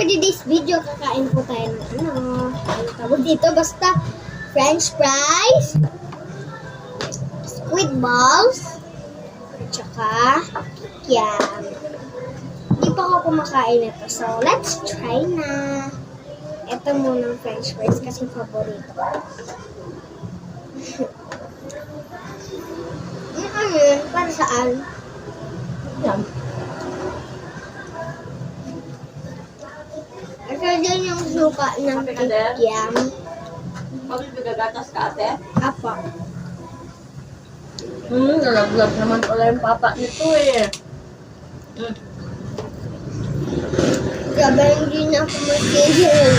for today's video, kakain po tayo ng ano tawag dito, basta french fries, squid balls, at saka kikiam. Hindi pa ako kumakain ito, so let's try na. Ito muna ang french fries kasi paborito ko. Ano yun? Para saan? Yan. Ito din yung suka ng kikiam. Magagatas ka, ate? Apa. Nalaglag naman pala yung papa nito eh. Grabe, hindi na ako magigil.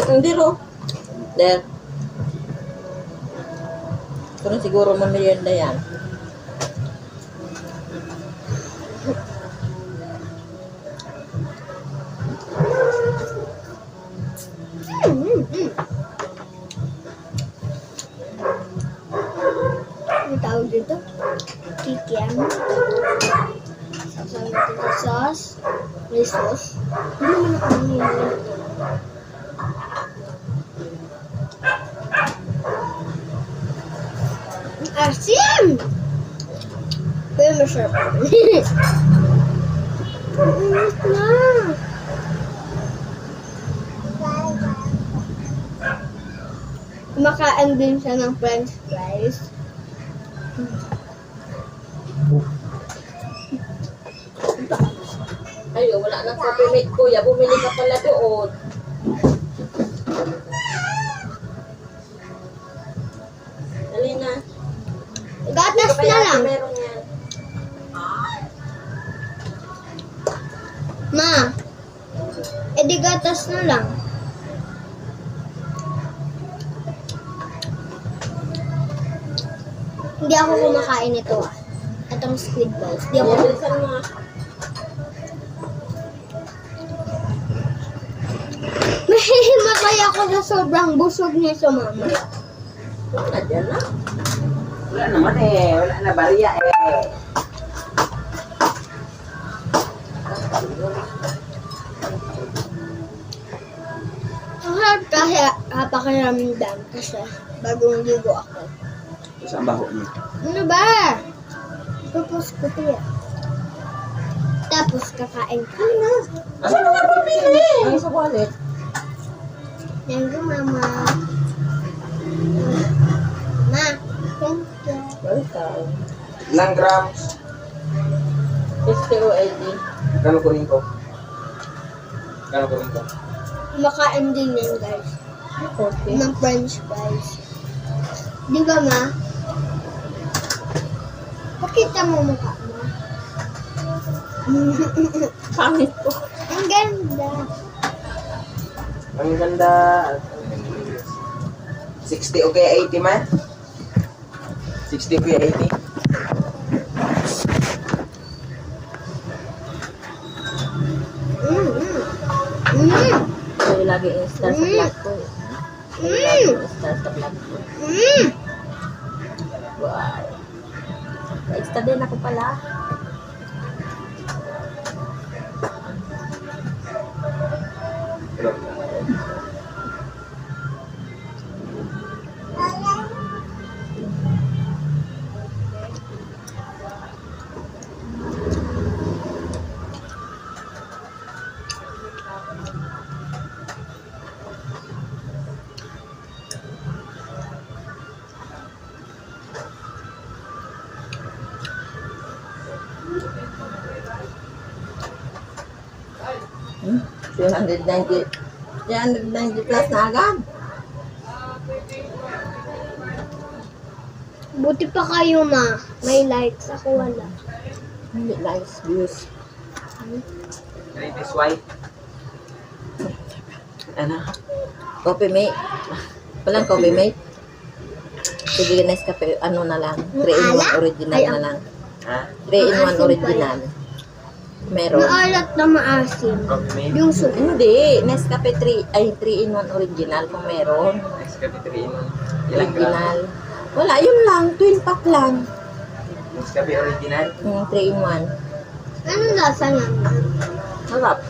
Hindi ro. There. Pero siguro merienda yan. Ang tawag dito? Kikiam. Sasama natin sa sauce. May sauce. Hindi naman ako nangyayari. Ang asim! Pero masarap. Ang init na. Kumakain din siya ng french fries. Ay, wala nang coffee mate kuya. Bumili ka pala doon. Dali na. Gatas na lang. Meron yan. Ma, edi gatas na lang. Hindi ako kumakain ito ah. Itong squid balls. Hindi ako. Bilisan mo nga. Mahihimatay ako sa sobrang busog niya sa mama. Wala dyan na. Wala naman eh. Wala na bariya eh. Ang harap kasi hapakiramdam kasi bagong ligo ako. Saan baho niya? Ano ba? Tapos ko to yan. Tapos kakain ka na. Asan na nga pabili? Ay, sa wallet. Yan ko, mama. Ma, thank you. Welcome. Ilang grams? STOID. Kano ko rin ko? Kano ko rin ko? Makain din yan, guys. Okay. Ng french fries. Di ba, ma? Pakita mo mukha mo. Pangit ko. Ang ganda. Ang ganda. 60 okay 80 man? 60 okay 80? Ay, lagi i-star sa vlog ko eh. Ay, lagi i-star sa vlog ko. Wow. Na-extra din ako pala. Hmm? 390. 390 plus na agad. Buti pa kayo, ma. May likes. Ako wala. Hindi likes, views. This white. Ano? Coffee mate. Walang coffee mate. Sige, Nescafe, ano na lang. 3-in-1 original na lang. Ha? 3-in-1 original. Meron. Maalat na maasim. Coffee mate? Yung soup. Hindi, Nescafe 3 in 1 original kung meron. Next cafe 3 in 1. Ilang gram? Original. Wala, yun lang. Twin pack lang. Nescafe original. 3 in 1. Anong lasa naman? Sarap.